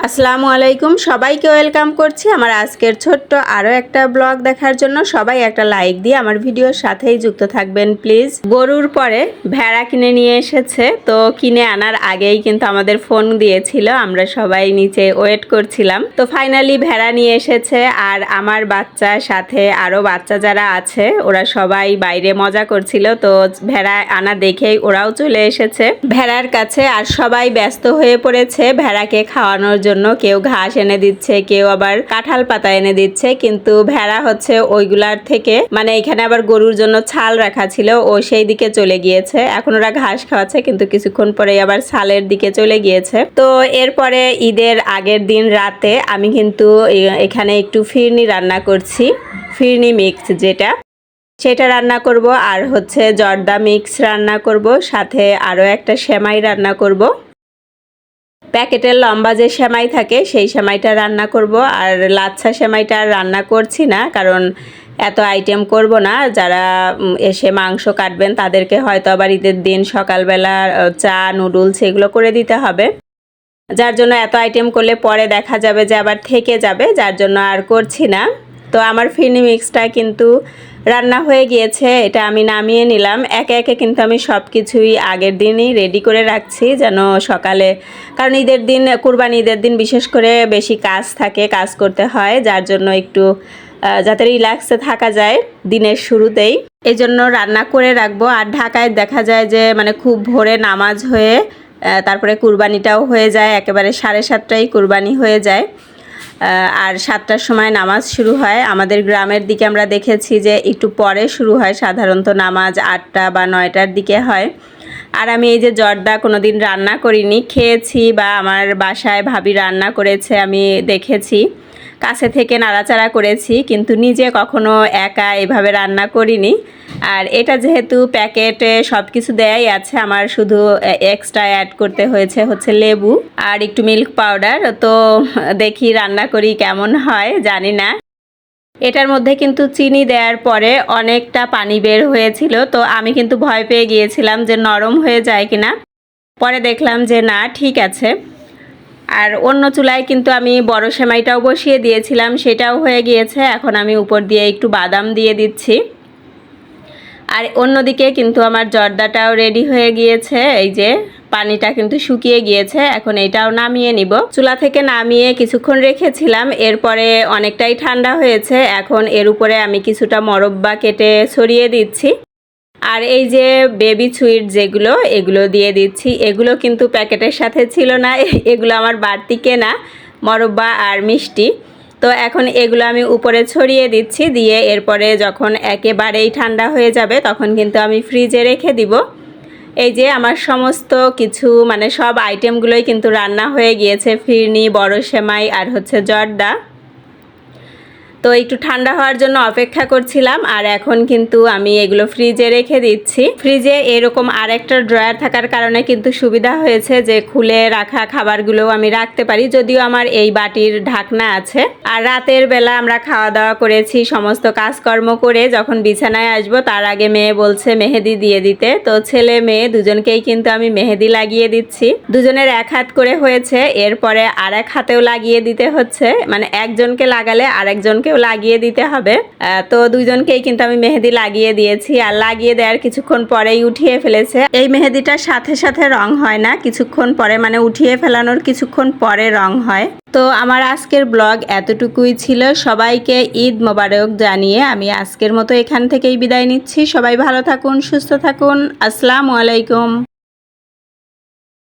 আসসালামু আলাইকুম, সবাইকে ওয়েলকাম করছি আমার আজকের ছোট্ট আরও একটা ব্লগ দেখার জন্য। সবাই একটা লাইক দিয়ে আমার ভিডিওর সাথেই যুক্ত থাকবেন প্লিজ। গরুর পরে ভেড়া কিনে নিয়ে এসেছে, তো কিনে আনার আগেই কিন্তু আমাদের ফোন দিয়েছিল, আমরা সবাই নিচে ওয়েট করছিলাম। তো ফাইনালি ভেড়া নিয়ে এসেছে, আর আমার বাচ্চার সাথে আরও বাচ্চা যারা আছে ওরা সবাই বাইরে মজা করছিল। তো ভেড়া আনা দেখেই ওরাও চলে এসেছে ভেড়ার কাছে, আর সবাই ব্যস্ত হয়ে পড়েছে ভেড়াকে খাওয়ানোর জন্য। কেউ ঘাস এনে দিচ্ছে, কেউ আবার কাঁঠাল পাতা এনে দিচ্ছে, কিন্তু ভেড়া হচ্ছে ওইগুলার থেকে মানে এখানে আবার গরুর জন্য ছাল রাখা ছিল, ও সেই দিকে চলে গিয়েছে। এখন ওরা ঘাস খাওয়াচ্ছে, কিন্তু কিছুক্ষণ পরে আবার ছালের দিকে চলে গিয়েছে। তো এরপরে ঈদের আগের দিন রাতে আমি কিন্তু এখানে একটু ফিরনি রান্না করছি, ফিরনি মিক্স যেটা, সেটা রান্না করব। আর হচ্ছে জর্দা মিক্স রান্না করব, সাথে আরও একটা সেমাই রান্না করব। প্যাকেটের লম্বা যে সেমাই থাকে সেই সেমাইটা রান্না করব। আর লাচ্ছা সেমাইটা রান্না করছি না, কারণ এত আইটেম করব না। যারা এসে মাংস কাটবেন তাদেরকে হয়তো আবার ঈদের দিন সকালবেলা চা নুডলস এগুলো করে দিতে হবে, যার জন্য এত আইটেম করলে পরে দেখা যাবে যে আবার থেকে যাবে, যার জন্য আর করছি না। তো আমার ফিরনি মিক্সটা কিন্তু রান্না হয়ে গিয়েছে, এটা আমি নামিয়ে নিলাম। একে একে কিন্তু আমি সব কিছুই আগের দিনই রেডি করে রাখছি, যেন সকালে, কারণ ঈদের দিন, কুরবানি ঈদের দিন বিশেষ করে বেশি কাজ থাকে, কাজ করতে হয়, যার জন্য একটু যাতে রিল্যাক্সে থাকা যায় দিনের শুরুতেই, এই জন্য রান্না করে রাখবো। আর ঢাকায় দেখা যায় যে মানে খুব ভোরে নামাজ হয়ে তারপরে কুরবানিটাও হয়ে যায়, একেবারে 7:30টায় কুরবানি হয়ে যায়, আর 7টার সময় নামাজ শুরু হয়। আমাদের গ্রামের দিকে আমরা দেখেছি যে একটু পরে শুরু হয়, সাধারণত নামাজ 8টা বা 9টার দিকে হয়। আর আমি এই যে জর্দা কোনো দিন রান্না করিনি, খেয়েছি বা আমার বাসায় ভাবি রান্না করেছে আমি দেখেছি, কাছে থেকে নাড়াচাড়া করেছি, কিন্তু নিজে কখনো একা এভাবে রান্না করিনি। আর এটা যেহেতু প্যাকেটে সব কিছু দেয়াই আছে, আমার শুধু এক্সট্রা অ্যাড করতে হয়েছে হচ্ছে লেবু আর একটু মিল্ক পাউডার। তো দেখি রান্না করি কেমন হয়, জানি না। এটার মধ্যে কিন্তু চিনি দেওয়ার পরে অনেকটা পানি বের হয়েছিল, তো আমি কিন্তু ভয় পেয়ে গিয়েছিলাম যে নরম হয়ে যায় কিনা, পরে দেখলাম যে না, ঠিক আছে। আর অন্য চুলায় কিন্তু আমি বড় সেমাইটাও বসিয়ে দিয়েছিলাম, সেটাও হয়ে গিয়েছে। এখন আমি উপর দিয়ে একটু বাদাম দিয়ে দিচ্ছি। আর অন্যদিকে কিন্তু আমার জর্দাটাও রেডি হয়ে গিয়েছে, এই যে পানিটা কিন্তু শুকিয়ে গিয়েছে। এখন এটাও নামিয়ে নিব, চুলা থেকে নামিয়ে কিছুক্ষণ রেখেছিলাম, এরপরে অনেকটাই ঠান্ডা হয়েছে। এখন এর উপরে আমি কিছুটা মরব্বা কেটে ছড়িয়ে দিচ্ছি। আর এই যে বেবি সুইট যেগুলো, এগুলো দিয়ে দিচ্ছি। এগুলো কিন্তু প্যাকেটের সাথে ছিল না, এগুলো আমার বাড়তি কেনা মরব্বা আর মিষ্টি। তো এখন এগুলো আমি উপরে ছড়িয়ে দিচ্ছি, দিয়ে এরপরে যখন একেবারেই ঠান্ডা হয়ে যাবে তখন কিন্তু আমি ফ্রিজে রেখে দিব। এই যে আমার সমস্ত কিছু মানে সব আইটেমগুলোই কিন্তু রান্না হয়ে গিয়েছে, ফিরনি, বড় সেমাই আর হচ্ছে জর্দা। তো একটু ঠান্ডা হওয়ার জন্য অপেক্ষা করছিলাম, আর এখন কিন্তু আমি এগুলো ফ্রিজে রেখে দিচ্ছি। ফ্রিজে এরকম আরেকটা ড্রয়ার থাকার কারণে কিন্তু সুবিধা হয়েছে যে খুলে রাখা খাবারগুলো আমি রাখতে পারি, যদিও আমার এই বাটির ঢাকনা আছে। আর রাতের বেলা আমরা খাওয়া দাওয়া করেছি, সমস্ত কাজকর্ম করে যখন বিছানায় আসবো তার আগে মেয়ে বলছে মেহেদি দিয়ে দিতে, তো ছেলে মেয়ে দুজনকেই কিন্তু আমি মেহেদি লাগিয়ে দিচ্ছি। দুজনের এক হাত করে হয়েছে, এরপরে আর এক হাতেও লাগিয়ে দিতে হচ্ছে, মানে একজনকে লাগালে আরেকজনকে লাগিয়ে দিতে হবে। তো দুইজনকেই কিন্তু আমি মেহেদি লাগিয়ে দিয়েছি, আর লাগিয়ে দেওয়ার কিছুক্ষণ পরেই উঠিয়ে ফেলেছে। এই মেহেদিটার সাথে সাথে রং হয় না, কিছুক্ষণ পরে, মানে উঠিয়ে ফেলানোর কিছুক্ষণ পরে রং হয়। তো আমার আজকের ব্লগ এতটুকুই ছিল। সবাইকে ঈদ মোবারক জানিয়ে আমি আজকের মতো এখান থেকেই বিদায় নিচ্ছি। সবাই ভালো থাকুন, সুস্থ থাকুন। আসসালামু আলাইকুম।